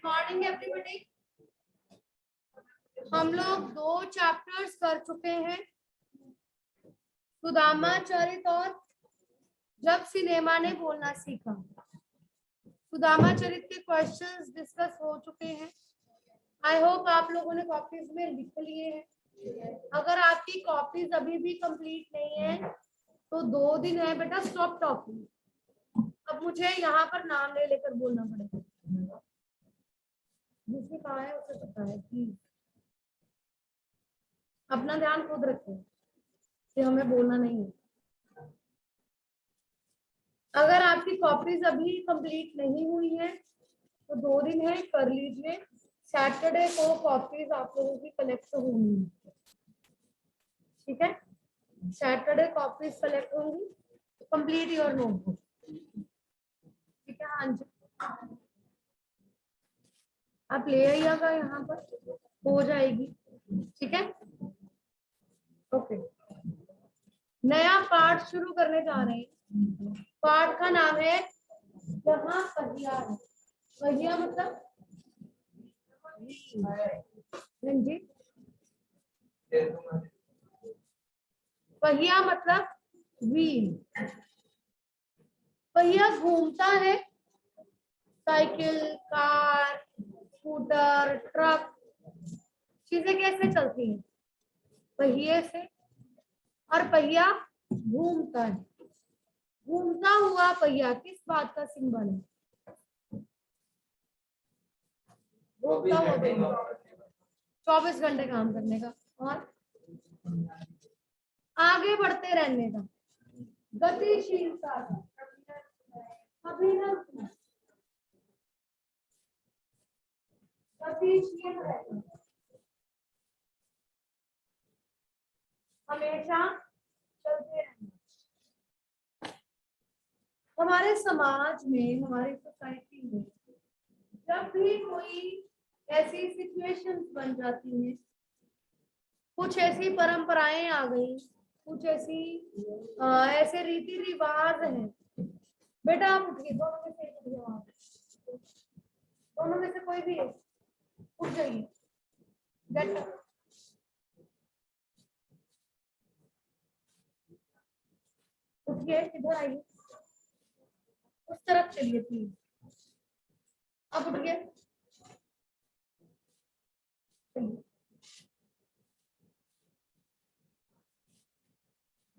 Morning everybody. हम लोग 2 chapters कर चुके हैं, सुदामा चरित और जब सिनेमा ने बोलना सीखा। सुदामा चरित के क्वेश्चंस डिस्कस हो चुके हैं। आई होप आप लोगों ने कॉपीज में लिख लिए हैं। अगर आपकी कॉपीज अभी भी कंप्लीट नहीं है तो 2 दिन है बेटा, स्टॉप टॉकिंग। अब मुझे यहाँ पर नाम ले लेकर बोलना पड़ेगा, जिसने कहा है उसे पता है। प्लीज अपना ध्यान खुद रखें कि हमें बोलना नहीं है। अगर आपकी कॉपीज अभी कंप्लीट नहीं हुई है तो 2 दिन है, कर लीजिए। सैटरडे को कॉपीज आप लोगों की कलेक्ट होंगी, ठीक है? सैटरडे कॉपीज कलेक्ट होंगी, कंप्लीट योर नोटबुक, ठीक है? हाँ जी, आप ले आइएगा, यहाँ पर हो जाएगी, ठीक है? ओके, नया पाठ शुरू करने जा रहे हैं। पाठ का नाम है जहाँ पहिया है। पहिया मतलब जी, पहिया मतलब व्हील। पहिया घूमता है, साइकिल, कार, स्कूटर, ट्रक, चीजें कैसे चलती हैं? पहिए से। और पहिया घूमता है। घूमता हुआ पहिया किस बात का सिंबल है? 24 घंटे काम करने का और आगे बढ़ते रहने का, गतिशीलता का, अभिनव, गतिशील रहना, हमेशा चलते रहना। हमारे समाज में, हमारी सोसाइटी में जब भी कोई ऐसी सिचुएशंस बन जाती हैं, कुछ ऐसी परंपराएं आ गई, कुछ ऐसी ऐसे रीति रिवाज हैं। बेटा आप उठिए, दोनों में से एक उठिए, वहां दोनों में से कोई भी है, उठ जाइए, गेट अप। उठिए, इधर आइए, उस तरफ चलिए प्लीज। अब उठिए,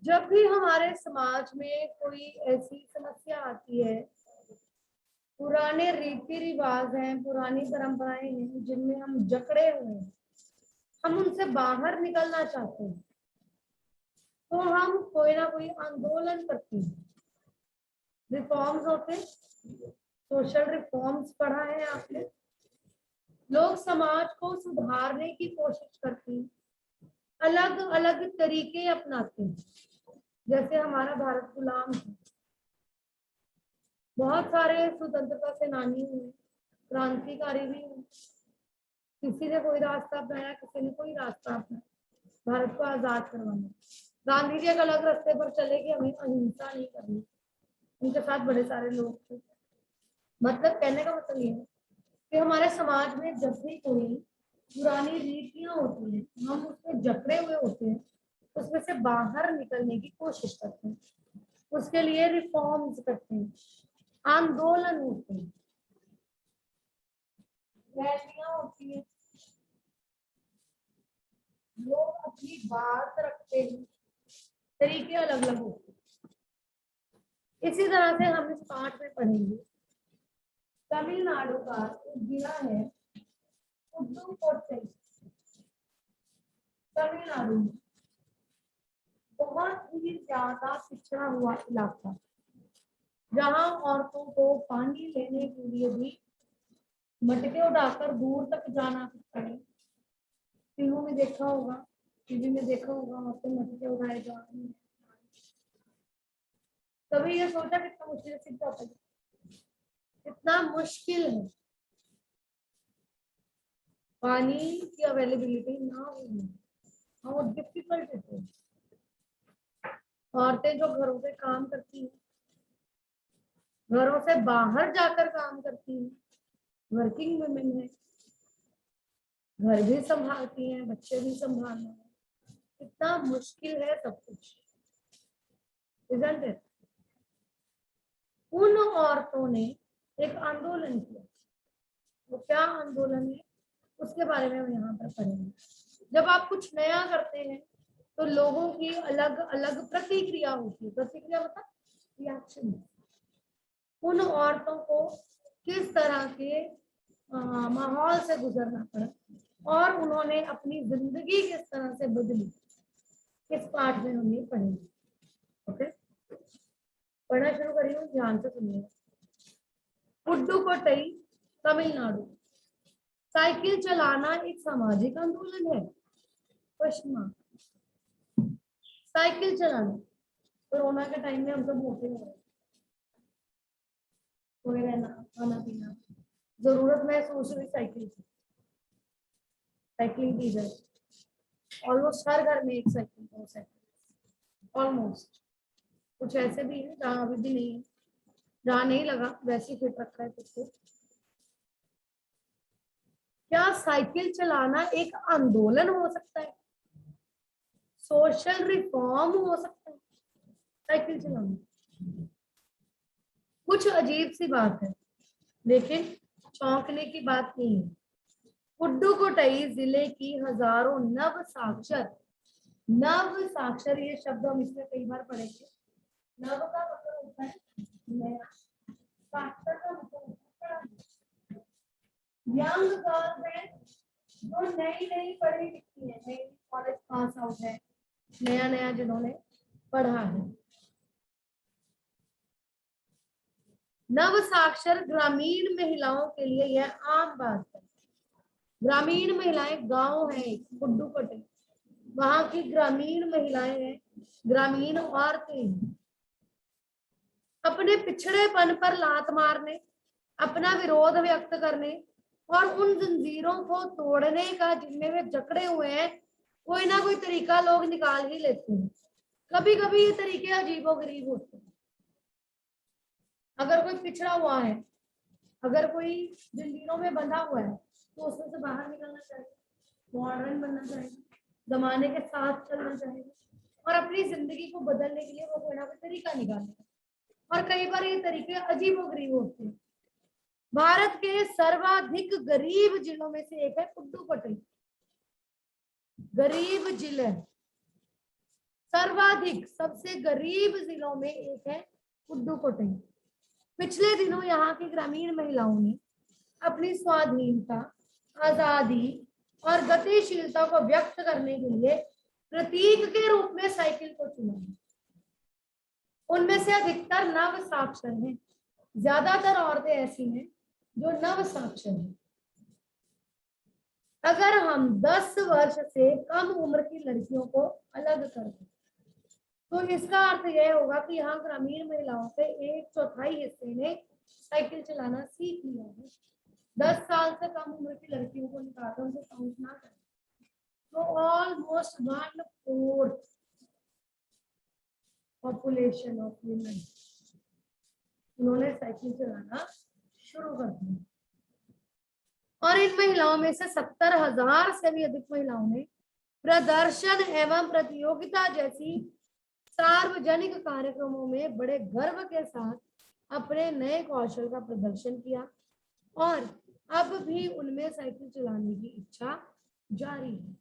जब भी हमारे समाज में कोई ऐसी समस्या आती है, पुराने रीति रिवाज हैं, पुरानी परंपराएं हैं जिनमें हम जकड़े हुए हैं, हम उनसे बाहर निकलना चाहते हैं, तो हम कोई ना कोई आंदोलन करते हैं। रिफॉर्म्स होते, सोशल रिफॉर्म्स पढ़ा है आपने। लोग समाज को सुधारने की कोशिश करते हैं, अलग अलग तरीके अपनाते हैं। जैसे हमारा भारत गुलाम है, बहुत सारे स्वतंत्रता सेनानी हुए, क्रांतिकारी भी हुए, किसी ने कोई रास्ता अपनाया, किसी ने कोई रास्ता अपनाया भारत को आजाद करवाने। गांधी जी एक अलग रास्ते पर चले कि हमें अहिंसा नहीं करनी, उनके साथ बड़े सारे लोग थे। मतलब कहने का मतलब ये है कि हमारे समाज में जब भी कोई पुरानी रीतियां होती हैं, हम उसमें जकड़े हुए होते हैं, उसमें से बाहर निकलने की कोशिश करते हैं, उसके लिए रिफॉर्म्स करते हैं, आंदोलन होते हैं, रैलियां होती हैं, लोग अपनी बात रखते हैं, तरीके अलग अलग होते हैं। इसी तरह से हम इस पाठ में पढ़ेंगे। तमिलनाडु का एक जिला है पुदुकोट्टई, तमिलनाडु में बहुत ही ज्यादा पिछड़ा हुआ इलाका, जहाँ औरतों को पानी लेने के लिए भी मटके उठाकर दूर तक जाना पड़ता है। फिल्मों में देखा होगा, टीवी में देखा होगा, वहां पे मटके उठाए जा रहे हैं। कभी ये सोचा कितना मुश्किल सीख जाता है, कितना मुश्किल है पानी की अवेलेबिलिटी ना होना, हाउ डिफिकल्ट इट इज। औरतें जो घरों पे काम करती हैं, घरों से बाहर जाकर काम करती हैं, वर्किंग वुमेन है, घर भी संभालती हैं, बच्चे भी संभालना है, कितना मुश्किल है सब कुछ, isn't it? उन औरतों ने एक आंदोलन किया। वो क्या आंदोलन है उसके बारे में हम यहाँ पर पढ़ेंगे। जब आप कुछ नया करते हैं तो लोगों की अलग अलग प्रतिक्रिया होती है। प्रतिक्रिया मतलब रिएक्शन। उन औरतों को किस तरह के माहौल से गुजरना पड़ा और उन्होंने अपनी जिंदगी किस तरह से बदली, इस पाठ में हम ये पढ़ेंगे। ओके, पढ़ना शुरू करिए, ध्यान से सुनिए। पुडुकोट्टई, तमिलनाडु। साइकिल चलाना एक सामाजिक आंदोलन है? Question mark. साइकिल चलाना, कोरोना के टाइम में हम सब मोटे हो रहे, सोए रहना, खाना पीना, जरूरत महसूस हुई साइकिल की, साइकिलिंग की जाए। ऑलमोस्ट हर घर में एक साइकिल, दो साइकिल, ऑलमोस्ट। कुछ ऐसे भी है जहाँ अभी भी नहीं है, जहाँ नहीं लगा वैसे फिट रखा है कुछ को। क्या साइकिल चलाना एक आंदोलन हो सकता है? सोशल रिफॉर्म हो सकता है साइकिल चलाना? कुछ अजीब सी बात है, लेकिन चौंकने की बात नहीं है। पुडुकोट्टई जिले की हजारों नव साक्षर, ये शब्द हम इसमें कई बार पढ़ेंगे। नव का मतलब होता है नया, साक्षर का मतलब होता है यंग गर्ल्स है जो नई पढ़ी लिखी है, नई कॉलेज पास आउट है, नया जिन्होंने पढ़ा है। नव साक्षर ग्रामीण महिलाओं के लिए यह आम बात है। ग्रामीण महिलाएं, गांव है पुडुकोट्टई, वहां की ग्रामीण महिलाएं हैं, ग्रामीण औरतें अपने पिछड़ेपन पर लात मारने, अपना विरोध व्यक्त करने और उन जंजीरों को तोड़ने का जिनमें वे जकड़े हुए हैं, कोई ना कोई तरीका लोग निकाल ही लेते हैं। कभी कभी ये तरीके अजीबोगरीब होते हैं। अगर कोई पिछड़ा हुआ है, अगर कोई जंजीरों में बंधा हुआ है, तो उसमें से बाहर निकलना चाहिए, मॉडर्न बनना चाहिए, जमाने के साथ चलना चाहिए और अपनी जिंदगी को बदलने के लिए वो कोई ना कोई तरीका निकालेगा। और कई बार ये तरीके अजीबोगरीब होते हैं। भारत के सर्वाधिक गरीब जिलों में से एक है पुडुकोट्टई। गरीब जिले, सर्वाधिक सबसे गरीब जिलों में एक है पुडुकोट्टई। पिछले दिनों यहाँ की ग्रामीण महिलाओं ने अपनी स्वाधीनता, आजादी और गतिशीलता को व्यक्त करने के लिए प्रतीक के रूप में साइकिल को चुना। उनमें से अधिकतर नव साक्षर हैं। ज्यादातर औरतें ऐसी हैं जो नव साक्षर हैं। अगर हम 10 वर्ष से कम उम्र की लड़कियों को अलग कर दें तो इसका अर्थ यह होगा कि यहाँ ग्रामीण महिलाओं से 1/4 हिस्से ने साइकिल चलाना सीख लिया है। 10 साल से कम उम्र की लड़कियों को निकालकर उनको काउंट ना करें तो ऑलमोस्ट 1/4 पॉपुलेशन ऑफ वुमेन उन्होंने साइकिल चलाना शुरू कर दिया। और इन महिलाओं में से 70,000 से भी अधिक महिलाओं ने प्रदर्शन एवं प्रतियोगिता जैसी सार्वजनिक कार्यक्रमों में बड़े गर्व के साथ अपने नए कौशल का प्रदर्शन किया और अब भी उनमें साइकिल चलाने की इच्छा जारी है।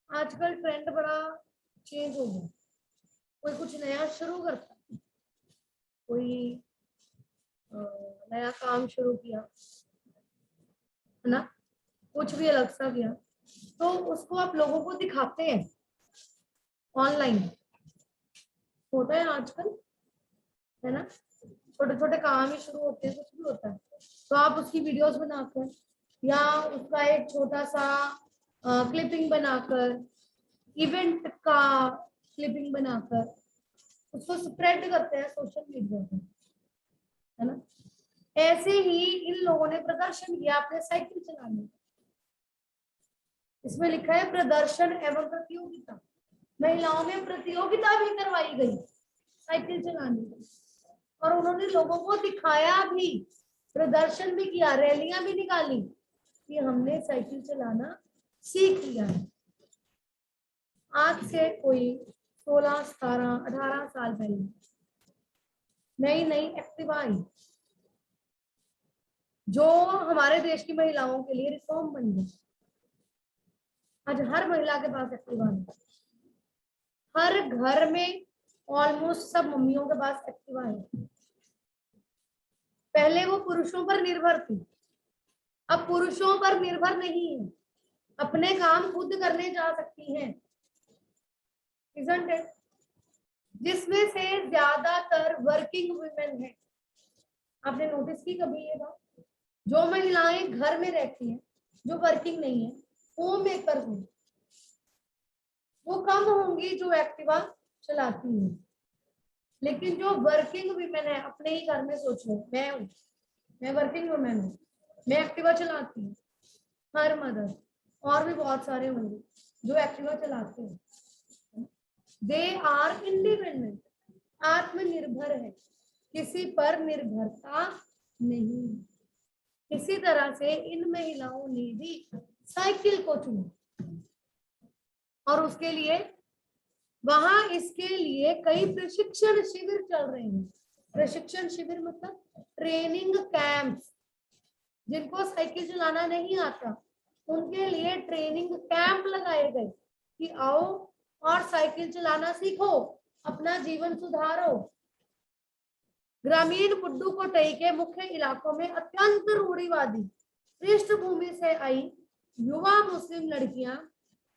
आजकल ट्रेंड बड़ा चेंज हो गया। कोई कुछ नया शुरू करता है, कोई नया काम शुरू किया है ना, कुछ भी अलग सा किया, तो उसको आप लोगों को दिखाते हैं। ऑनलाइन होता है आजकल, है ना, छोटे छोटे काम ही शुरू होते हैं, कुछ भी होता है तो आप उसकी वीडियोस बनाकर या उसका एक छोटा सा क्लिपिंग बनाकर, इवेंट का क्लिपिंग बनाकर उसको स्प्रेड करते हैं सोशल मीडिया पर, है ना। ऐसे ही इन लोगों ने प्रदर्शन किया अपने साइकिल चलाने का। इसमें लिखा है प्रदर्शन एवं प्रतियोगिता। महिलाओं में प्रतियोगिता भी करवाई गई साइकिल चलाने की और उन्होंने लोगों को दिखाया भी, प्रदर्शन भी किया, रैलियां भी निकाली कि हमने साइकिल चलाना सीख लिया है। आज से कोई 16, 17, 18 साल पहले नई नई एक्टिवा आई, जो हमारे देश की महिलाओं के लिए रिफॉर्म बन गई। आज हर महिला के पास एक्टिवा है, हर घर में ऑलमोस्ट सब मम्मियों के पास एक्टिवा है। पहले वो पुरुषों पर निर्भर थी, अब पुरुषों पर निर्भर नहीं है, अपने काम खुद करने जा सकती हैं, isn't it? जिसमें से ज्यादातर वर्किंग वुमेन है। आपने नोटिस की कभी ये बात? जो महिलाएं घर में रहती हैं, जो वर्किंग नहीं है, होम मेकर हैं, वो कम होंगी जो एक्टिवा चलाती है। लेकिन जो वर्किंग वुमेन है, अपने ही घर में सोच लो, मैं वर्किंग वुमेन हूँ, मैं एक्टिवा चलाती हूँ, हर मदर और भी बहुत सारे होंगे जो एक्टिवा चलाते हैं। दे आर इंडिपेंडेंट, आत्मनिर्भर है, किसी पर निर्भरता नहीं। इसी तरह से इन महिलाओं ने भी साइकिल को चुना और उसके लिए वहां इसके लिए कई प्रशिक्षण शिविर चल रहे हैं। प्रशिक्षण शिविर मतलब ट्रेनिंग कैंप्स। जिनको साइकिल चलाना नहीं आता उनके लिए ट्रेनिंग कैंप लगाए गए कि आओ और साइकिल चलाना सीखो, अपना जीवन सुधारो। ग्रामीण पुडुकोट्टई के मुख्य इलाकों में अत्यंत रूढ़िवादी पृष्ठभूमि से आई युवा मुस्लिम लड़कियां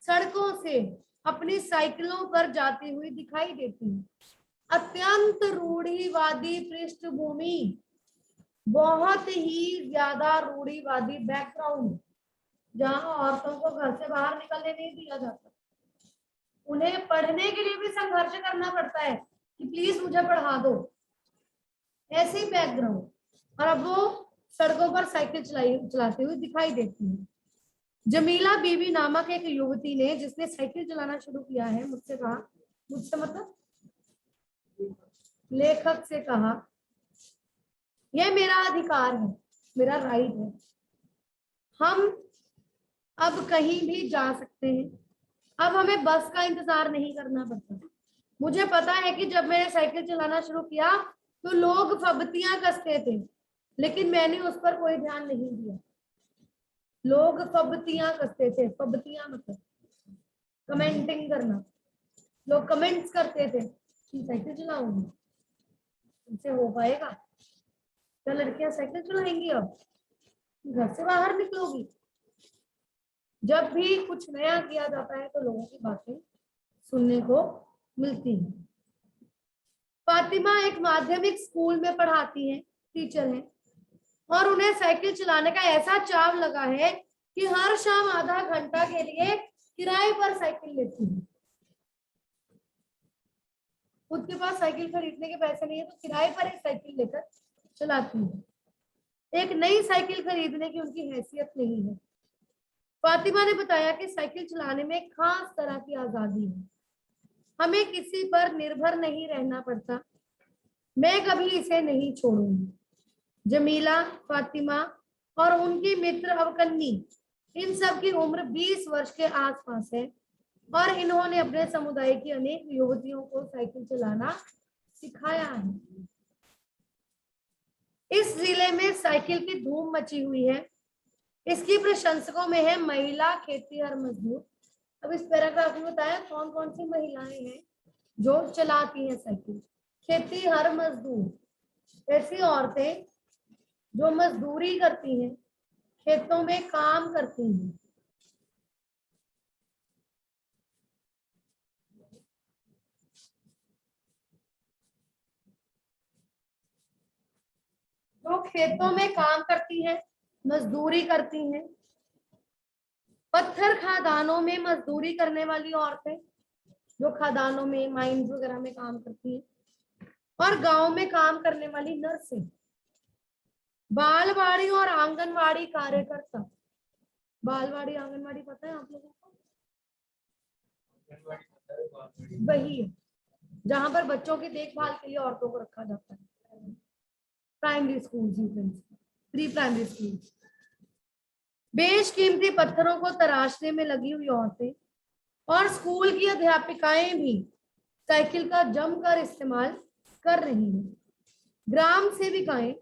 सड़कों से अपनी साइकिलों पर जाती हुई दिखाई देती हैं। अत्यंत रूढ़िवादी पृष्ठभूमि, बहुत ही ज्यादा रूढ़िवादी बैकग्राउंड, जहां औरतों को घर से बाहर निकलने नहीं दिया जाता, उन्हें पढ़ने के लिए भी संघर्ष करना पड़ता है कि प्लीज मुझे पढ़ा दो, ऐसे बैकग्राउंड, और अब वो सड़कों पर साइकिल चलाती हुई दिखाई देती है। जमीला बीबी नामक एक युवती ने, जिसने साइकिल चलाना शुरू किया है, मुझसे कहा, मुझसे मतलब लेखक से कहा, यह मेरा अधिकार है, मेरा राइट है, हम अब कहीं भी जा सकते हैं, अब हमें बस का इंतजार नहीं करना पड़ता। मुझे पता है कि जब मैंने साइकिल चलाना शुरू किया तो लोग फब्तियां कसते थे, लेकिन मैंने उस पर कोई ध्यान नहीं दिया। लोग फब्तियां कसते थे, फब्तियां मतलब कमेंटिंग करना, लोग कमेंट्स करते थे कि साइकिल चलाऊंगी, तुमसे हो पाएगा क्या, लड़कियां साइकिल चलाएंगी, अब घर से बाहर निकलोगी। जब भी कुछ नया किया जाता है तो लोगों की बातें सुनने को मिलती है। फातिमा एक माध्यमिक स्कूल में पढ़ाती हैं, टीचर हैं, और उन्हें साइकिल चलाने का ऐसा चाव लगा है कि हर शाम आधा घंटा के लिए किराए पर साइकिल लेती है। खुद के पास साइकिल खरीदने के पैसे नहीं है तो किराए पर एक साइकिल लेकर चलाती है। एक नई साइकिल खरीदने की उनकी हैसियत नहीं है। फातिमा ने बताया कि साइकिल चलाने में एक खास तरह की आजादी है, हमें किसी पर निर्भर नहीं रहना पड़ता, मैं कभी इसे नहीं छोड़ूंगी। जमीला, फातिमा और उनकी मित्र अवकन्नी, इन सब की उम्र 20 वर्ष के आसपास है और इन्होंने अपने समुदाय की अनेक युवतियों को साइकिल चलाना सिखाया है। इस जिले में साइकिल की धूम मची हुई है। इसकी प्रशंसकों में है महिला खेतीहर मजदूर। अब इस पैराग्राफ में बताया कौन कौन सी महिलाएं हैं जो चलाती हैं साइकिल। खेतीहर मजदूर, ऐसी औरतें जो मजदूरी करती हैं, खेतों में काम करती हैं। जो खेतों में काम करती हैं, मजदूरी करती हैं। पत्थर खदानों में मजदूरी करने वाली औरतें, जो खदानों में, माइंस वगैरह में काम करती हैं, और गांव में काम करने वाली नर्सें, बालवाड़ी और आंगनवाड़ी कार्यकर्ता। बालवाड़ी आंगनवाड़ी पता है आप लोगों को? वही है जहां पर बच्चों की देखभाल के लिए औरतों को रखा जाता है। Primary school, pre primary school. बेशकीमती पत्थरों को तराशने में लगी हुई औरतें और स्कूल की अध्यापिकाएं भी साइकिल का जमकर इस्तेमाल कर रही हैं। ग्राम सेविकाएं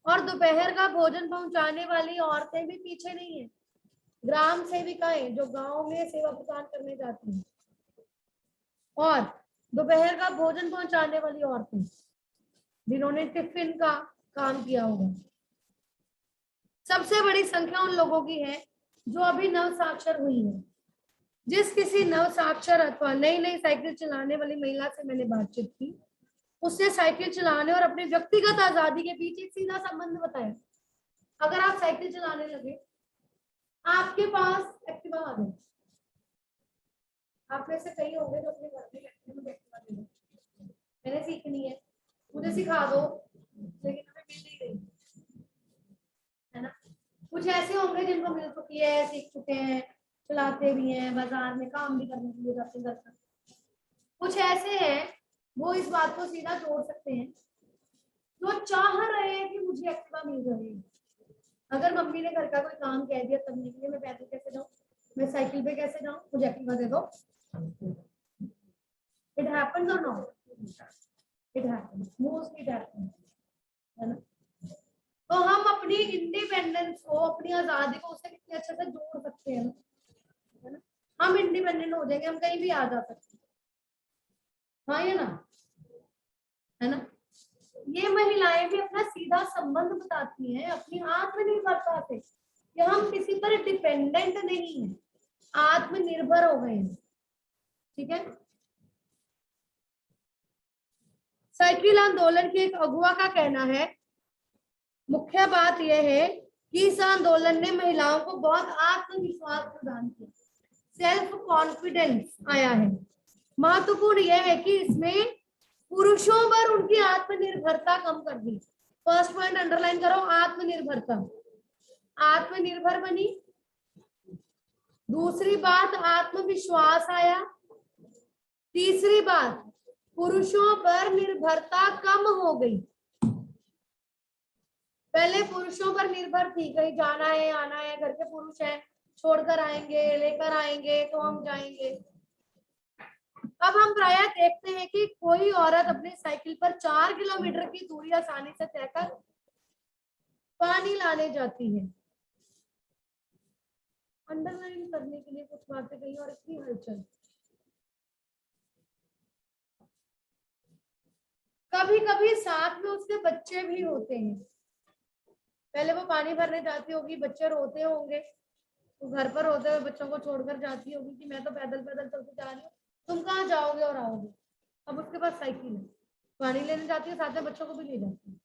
और दोपहर का भोजन पहुंचाने वाली औरतें भी पीछे नहीं है। ग्राम सेविकाएं जो गांव में सेवा प्रदान करने जाती हैं और दोपहर का भोजन पहुंचाने वाली औरतें जिन्होंने टिफिन का काम किया होगा। सबसे बड़ी संख्या उन लोगों की है जो अभी नव साक्षर हुई है। जिस किसी नव साक्षर अथवा नई नई साइकिल चलाने वाली महिला से मैंने बातचीत की, उसने साइकिल चलाने और अपने व्यक्तिगत आजादी के बीच एक सीधा संबंध बताया। अगर आप साइकिल चलाने लगे, आपके पास एक्टिवा आ गई, आप में से कई होंगे जो अपने घर में एक्टिवा दे दो, मैंने सीखनी है, मुझे सिखा दो, लेकिन हमें मिल नहीं रही है ना। कुछ ऐसे होंगे जिनको मिल चुकी है, सीख चुके हैं, चलाते भी हैं, बाजार में काम भी करने के लिए जाते हैं। कुछ ऐसे हैं वो इस बात को सीधा जोड़ सकते हैं, जो चाह रहे हैं कि मुझे एक्टिवा मिल रही है। अगर मम्मी ने घर का कोई काम कह दिया करने के लिए, मैं पैदल कैसे जाऊं, मैं साइकिल पे कैसे जाऊं, मुझे एक्टिवा दे दो। इट हैपेंस और not? It happens, mostly it happens, है ना। तो हम अपनी इंडिपेंडेंस को, अपनी आजादी को उससे कितने अच्छे से जोड़ सकते हैं, है ना। हम इंडिपेंडेंट हो जाएंगे, हम कहीं भी आ जा सकते हैं, हाँ ये ना, है ना। ये महिलाएं भी अपना सीधा संबंध बताती हैं अपनी आत्मनिर्भरता से, कि हम किसी पर डिपेंडेंट नहीं है, आत्मनिर्भर हो गए हैं। ठीक है। साइकिल आंदोलन के एक अगुआ का कहना है, मुख्य बात यह है कि इस आंदोलन ने महिलाओं को बहुत आत्मविश्वास प्रदान किया, सेल्फ कॉन्फिडेंस आया है। महत्वपूर्ण यह है कि इसमें पुरुषों पर उनकी आत्मनिर्भरता कम कर दी। फर्स्ट पॉइंट अंडरलाइन करो, आत्मनिर्भरता, आत्मनिर्भर बनी। दूसरी बात, आत्मविश्वास आया। तीसरी बात, पुरुषों पर निर्भरता कम हो गई। पहले पुरुषों पर निर्भर थी, कहीं जाना है, आना है, घर के पुरुष हैं, छोड़कर आएंगे, लेकर आएंगे तो हम जाएंगे। अब हम प्रायः देखते हैं कि कोई औरत अपनी साइकिल पर 4 किलोमीटर की दूरी आसानी से तय कर पानी लाने जाती है। अंडरलाइन करने के लिए कुछ बातें कही और इसकी हलचल। कभी कभी साथ में उसके बच्चे भी होते हैं। पहले वो पानी भरने जाती होगी, बच्चे रोते होंगे, तो घर पर होते हुए बच्चों को छोड़कर जाती होगी कि मैं तो पैदल पैदल चलते जा रही हूँ, तुम कहाँ जाओगे और आओगे। अब उसके पास साइकिल है, पानी लेने जाती है, साथ में बच्चों को भी ले जाती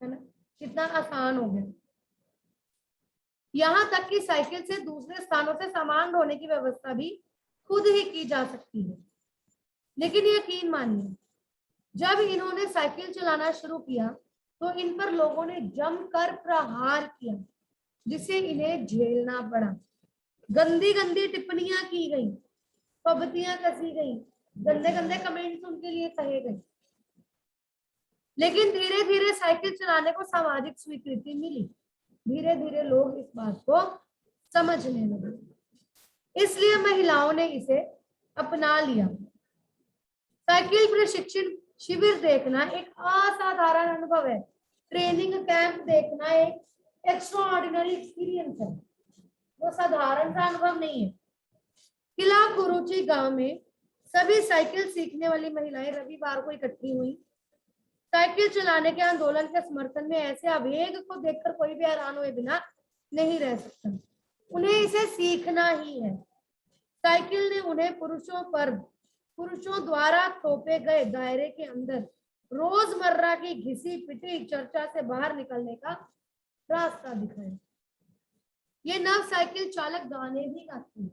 है ना। कितना आसान हो गया। यहाँ तक कि साइकिल से दूसरे स्थानों से सामान ढोने की व्यवस्था भी खुद ही की जा सकती है। लेकिन यकीन मानिए, जब इन्होंने साइकिल चलाना शुरू किया तो इन पर लोगों ने जमकर प्रहार किया, जिसे इन्हें झेलना पड़ा। गंदी गंदी टिप्पणियां की गई, पबतियां कसी गई, गंदे गंदे कमेंट्स उनके लिए कहे गए। लेकिन धीरे धीरे साइकिल चलाने को सामाजिक स्वीकृति मिली। धीरे धीरे लोग इस बात को समझने लगे, इसलिए महिलाओं ने इसे अपना लिया। साइकिल प्रशिक्षण शिविर देखना एक असाधारण अनुभव है। ट्रेनिंग कैंप देखना एक एक्स्ट्राऑर्डिनरी एक्सपीरियंस है, वो साधारण सा अनुभव नहीं है। किला कुरुचि गांव में सभी साइकिल सीखने वाली महिलाएं रविवार को इकट्ठी हुई। साइकिल चलाने के आंदोलन के समर्थन में ऐसे आवेग को देखकर कोई भी हैरान हुए बिना नहीं रह सकता। उन्हें इसे सीखना ही है। साइकिल ने उन्हें पुरुषों द्वारा थोपे गए दायरे के अंदर रोजमर्रा की घिसी पिटी चर्चा से बाहर निकलने का रास्ता दिखाया। ये नव साइकिल चालक गाने भी गाती है।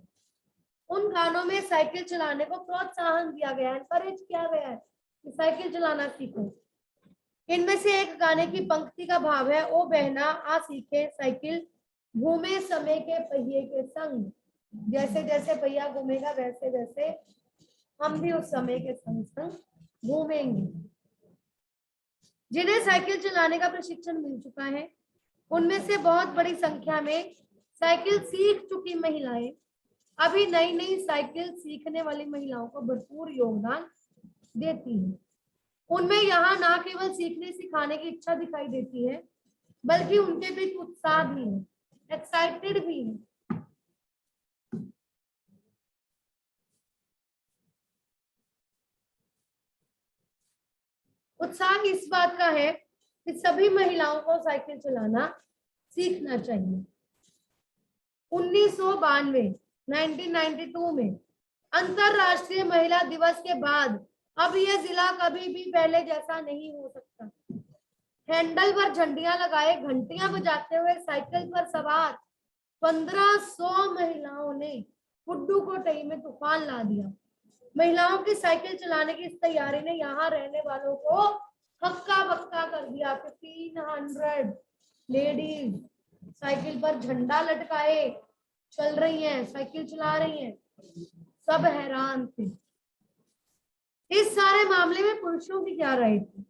उन गानों में साइकिल चलाने को प्रोत्साहन दिया गया है, एनकरेज किया गया है कि साइकिल चलाना सीखो। इनमें से एक गाने की पंक्ति का भाव है, ओ बहना आ सीखे साइकिल घूमे समय के पहिए के संग। जैसे जैसे पहिया घूमेगा वैसे वैसे हम भी उस समय के संग संग घूमेंगे। जिन्हें साइकिल चलाने का प्रशिक्षण मिल चुका है, उनमें से बहुत बड़ी संख्या में साइकिल सीख चुकी महिलाएं अभी नई नई साइकिल सीखने वाली महिलाओं को भरपूर योगदान देती हैं। उनमें यहाँ ना केवल सीखने सिखाने की इच्छा दिखाई देती है, बल्कि उनके बीच उत्साह भी है, एक्साइटेड भी है। उत्साह इस बात का है कि सभी महिलाओं को साइकिल चलाना सीखना चाहिए। 1992 में अंतरराष्ट्रीय महिला दिवस के बाद अब यह जिला कभी भी पहले जैसा नहीं हो सकता। हैंडल पर झंडियां लगाए, घंटियां बजाते हुए साइकिल पर सवार 1500 महिलाओं ने कुड्डू कोटई में तूफान ला दिया। महिलाओं की साइकिल चलाने की इस तैयारी ने यहाँ रहने वालों को हक्का बक्का कर दिया। 1500 लेडीज साइकिल पर झंडा लटकाए चल रही हैं, साइकिल चला रही हैं। सब हैरान थे। इस सारे मामले में पुरुषों की क्या राय थी?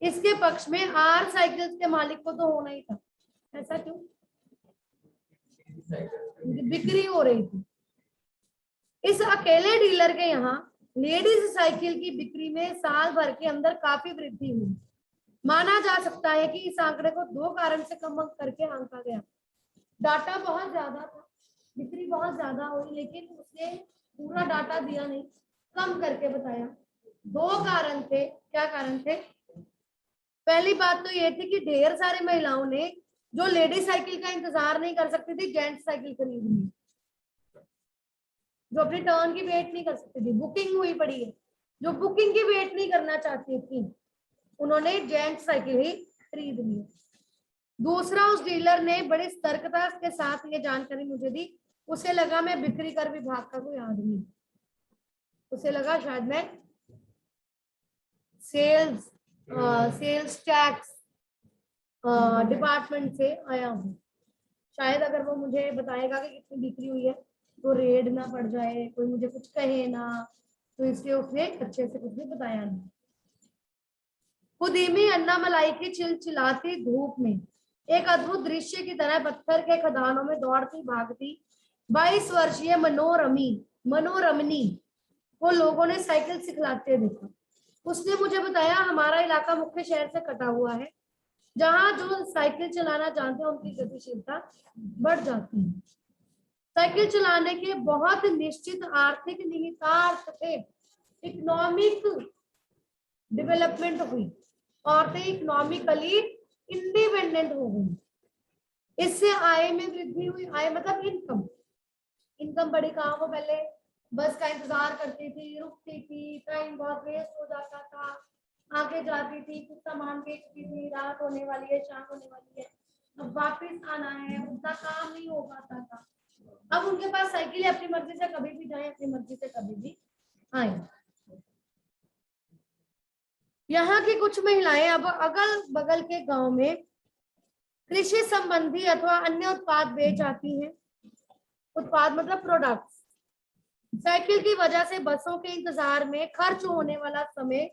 इसके पक्ष में आर साइकिल्स के मालिक को तो होना ही था। ऐसा क्यों? बिक्री हो रही थी। इस अकेले डीलर के यहाँ लेडीज साइकिल की बिक्री में साल भर के अंदर काफी वृद्धि हुई। माना जा सकता है कि इस आंकड़े को 2 कारण से कम करके आंका गया। डाटा बहुत ज्यादा था, बिक्री बहुत ज्यादा हुई, लेकिन उसने पूरा डाटा दिया नहीं, कम करके बताया। 2 कारण थे। क्या कारण थे? पहली बात तो ये थी कि ढेर सारी महिलाओं ने जो लेडी साइकिल का इंतजार नहीं कर सकती थी, जेंट्स साइकिल खरीद ली। जो अपनी टर्न की वेट नहीं कर सकती थी, बुकिंग हुई पड़ी है, जो बुकिंग की वेट नहीं करना चाहती थी, उन्होंने जेंट्स साइकिल ही खरीद ली। दूसरा, उस डीलर ने बड़ी सतर्कता के साथ ये जानकारी मुझे दी। उसे लगा मैं बिक्री कर विभाग का कोई आदमी, उसे लगा शायद मैं सेल्स टैक्स डिपार्टमेंट से आया हूँ। शायद अगर वो मुझे बताएगा कि कितनी बिक्री हुई है तो रेड ना पड़ जाए, कोई मुझे कुछ कहे ना, तो इसलिए उसने अच्छे से कुछ भी बताया नहीं। खुदीमी अन्नामलाई की चिलचिलाती धूप में एक अद्भुत दृश्य की तरह पत्थर के खदानों में दौड़ती भागती 22 वर्षीय मनोरमनी को लोगों ने साइकिल सिखलाते देखा। उसने मुझे बताया, हमारा इलाका मुख्य शहर से कटा हुआ है, जहां जो साइकिल चलाना जानते हैं उनकी गतिशीलता बढ़ जाती है। साइकिल चलाने के बहुत निश्चित आर्थिक निहितार्थ थे। इकोनॉमिक डेवलपमेंट हुई, औरतें इकोनॉमिकली इंडिपेंडेंट हो गई। इससे आय में वृद्धि हुई। आय मतलब इनकम बड़ी। कहाँ वो पहले बस का इंतजार करती थी, रुकती थी, टाइम बहुत वेस्ट हो जाता था, आगे जाती थी, कुछ सामान बेचती थी, रात होने वाली है, शाम होने वाली है, अब वापस आना है, उतना काम नहीं हो पाता था। अब उनके पास साइकिल है, अपनी मर्जी से कभी भी जाए, अपनी मर्जी से कभी भी आए। यहाँ की कुछ महिलाएं अब अगल बगल के गांव में कृषि संबंधी अथवा अन्य उत्पाद बेच आती हैं। उत्पाद मतलब प्रोडक्ट्स। साइकिल की वजह से बसों के इंतजार में खर्च होने वाला समय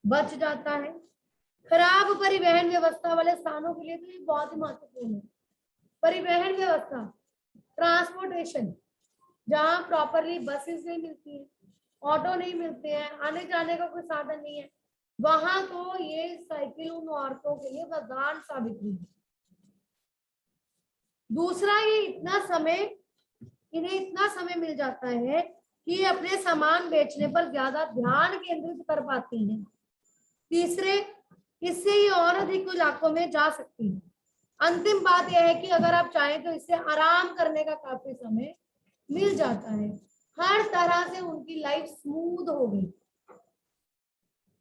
बच जाता है। खराब परिवहन व्यवस्था वाले स्थानों के लिए तो ये बहुत ही महत्वपूर्ण है। परिवहन व्यवस्था, ट्रांसपोर्टेशन, जहाँ प्रॉपरली बसेस नहीं मिलती है, ऑटो नहीं मिलते हैं, आने जाने का कोई साधन नहीं है, वहां तो ये साइकिल उन औरतों के लिए वरदान साबित हुई। दूसरा, इन्हें इतना समय मिल जाता है कि अपने सामान बेचने पर ज्यादा ध्यान केंद्रित कर पाती हैं। तीसरे, इससे ये और अधिक इलाकों में जा सकती है। अंतिम बात यह है कि अगर आप चाहें तो इससे आराम करने का काफी समय मिल जाता है। हर तरह से उनकी लाइफ स्मूथ हो गई।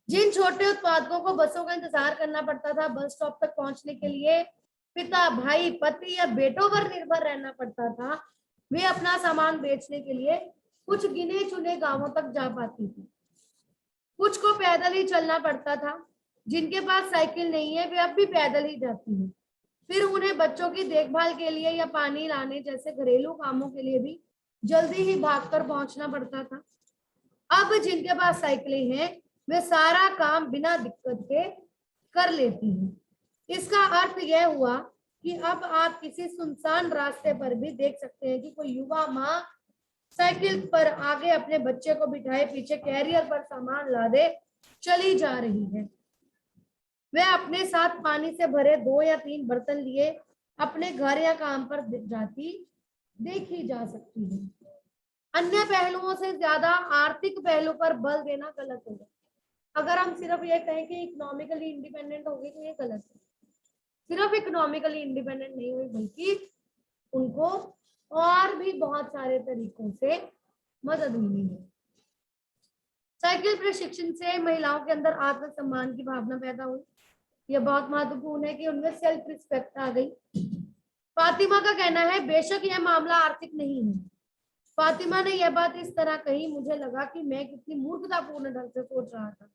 जिन छोटे उत्पादकों को बसों का इंतजार करना पड़ता था, बस स्टॉप तक पहुंचने के लिए पिता, भाई, पति या बेटों पर निर्भर रहना पड़ता था, वे अपना सामान बेचने के लिए कुछ गिने चुने गांवों तक जा पाती थी। कुछ को पैदल ही चलना पड़ता था। जिनके पास साइकिल नहीं है वे अब भी पैदल ही जाती हैं। फिर उन्हें बच्चों की देखभाल के लिए या पानी लाने जैसे घरेलू कामों के लिए भी जल्दी ही भागकर पहुंचना पड़ता था। अब जिनके पास साइकिलें हैं वे सारा काम बिना दिक्कत के कर लेती है। इसका अर्थ यह हुआ कि अब आप किसी सुनसान रास्ते पर भी देख सकते हैं कि कोई युवा माँ साइकिल पर आगे अपने बच्चे को बिठाए पीछे कैरियर पर सामान लादे चली जा रही है। वह अपने साथ पानी से भरे 2 या 3 बर्तन लिए अपने घर या काम पर जाती देखी जा सकती है। अन्य पहलुओं से ज्यादा आर्थिक पहलू पर बल देना गलत होगा। अगर हम सिर्फ ये कहें कि इकोनॉमिकली इंडिपेंडेंट होगी तो ये गलत है। सिर्फ इकोनॉमिकली इंडिपेंडेंट नहीं हुई बल्कि उनको और भी बहुत सारे तरीकों से मदद मिली है। साइकिल प्रशिक्षण से महिलाओं के अंदर आत्मसम्मान की भावना पैदा हुई। यह बहुत महत्वपूर्ण है कि उनमें सेल्फ रिस्पेक्ट आ गई। फातिमा का कहना है, बेशक यह मामला आर्थिक नहीं है। फातिमा ने यह बात इस तरह कही, मुझे लगा कि मैं कितनी मूर्खतापूर्ण ढंग से सोच रहा था।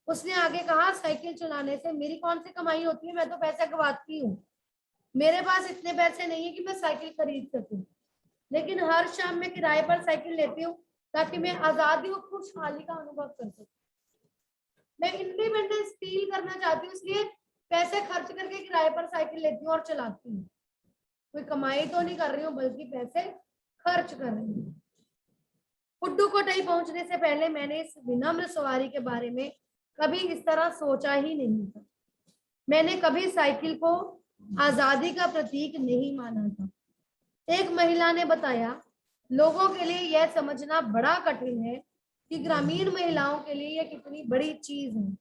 उसने आगे कहा, साइकिल चलाने से मेरी कौन सी कमाई होती है, मैं तो पैसे गंवाती हूँ। मेरे पास इतने पैसे नहीं है कि मैं साइकिल खरीद सकूं, लेकिन हर शाम मैं किराए पर साइकिल लेती हूँ ताकि मैं आजादी और खुशहाली का अनुभव कर सकूं। मैं इंडिपेंडेंस फील करना चाहती हूँ, इसलिए पैसे खर्च करके किराए पर साइकिल लेती हूँ और चलाती हूँ। कोई कमाई तो नहीं कर रही हूँ बल्कि पैसे खर्च कर रही हूँ। पुडुकोट्टई पहुंचने से पहले मैंने इस विनम्र सवारी के बारे में कभी इस तरह सोचा ही नहीं था। मैंने कभी साइकिल को आजादी का प्रतीक नहीं माना था। एक महिला ने बताया, लोगों के लिए यह समझना बड़ा कठिन है कि ग्रामीण महिलाओं के लिए यह कितनी बड़ी चीज है।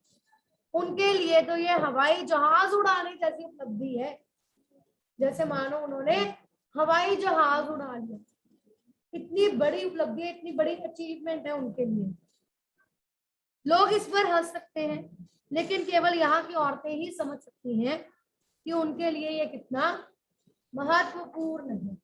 उनके लिए तो यह हवाई जहाज उड़ाने जैसी उपलब्धि है, जैसे मानो उन्होंने हवाई जहाज उड़ा लिया। इतनी बड़ी उपलब्धि है, इतनी बड़ी अचीवमेंट है उनके लिए। लोग इस पर हंस सकते हैं, लेकिन केवल यहाँ की औरतें ही समझ सकती हैं कि उनके लिए यह कितना महत्वपूर्ण है।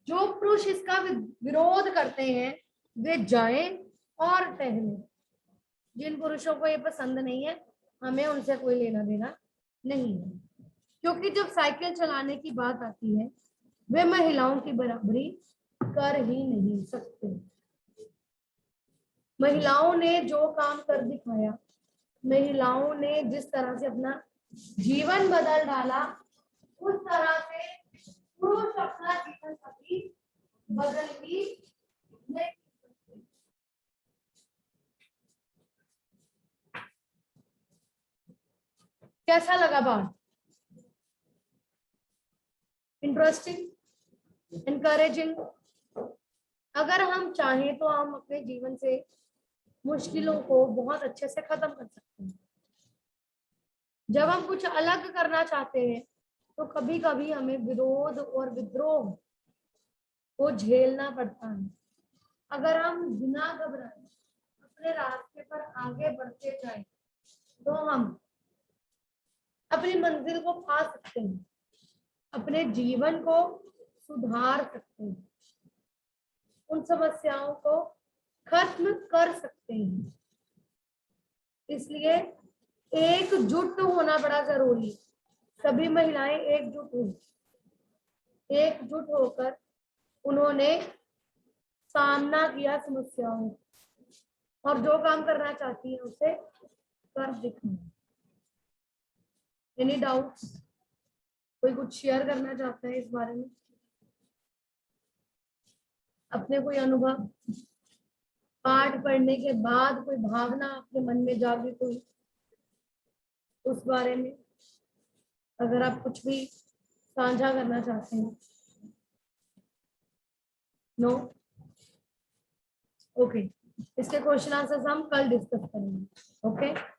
जो पुरुष इसका विरोध करते हैं वे जाएं और टहलें। जिन पुरुषों को ये पसंद नहीं है, हमें उनसे कोई लेना देना नहीं है, क्योंकि जब साइकिल चलाने की बात आती है वे महिलाओं की बराबरी कर ही नहीं सकते। महिलाओं ने जो काम कर दिखाया, महिलाओं ने जिस तरह से अपना जीवन बदल डाला, उस तरह से पुरुष अपना जीवन कभी बदल ही नहीं सकते। कैसा लगा बात? Interesting, encouraging. अगर हम चाहें तो हम अपने जीवन से मुश्किलों को बहुत अच्छे से खत्म कर सकते हैं। जब हम कुछ अलग करना चाहते हैं तो कभी कभी हमें विरोध और विद्रोह को झेलना पड़ता है। अगर हम बिना घबराए अपने रास्ते पर आगे बढ़ते जाएं तो हम अपनी मंजिल को पा सकते हैं, अपने जीवन को सुधार सकते हैं, उन समस्याओं को खत्म कर सकते हैं। इसलिए एकजुट होना बड़ा जरूरी है। सभी महिलाएं एकजुट होकर उन्होंने सामना किया समस्याओं और जो काम करना चाहती है उसे कर दिखाना। Any doubts? कोई कुछ शेयर करना चाहता है इस बारे में? अपने कोई अनुभव, पाठ पढ़ने के बाद कोई भावना आपके मन में जागृत हुई उस बारे में, अगर आप कुछ भी साझा करना चाहते हैं? नो? ओके, इसके क्वेश्चन आंसर्स हम कल डिस्कस करेंगे। ओके।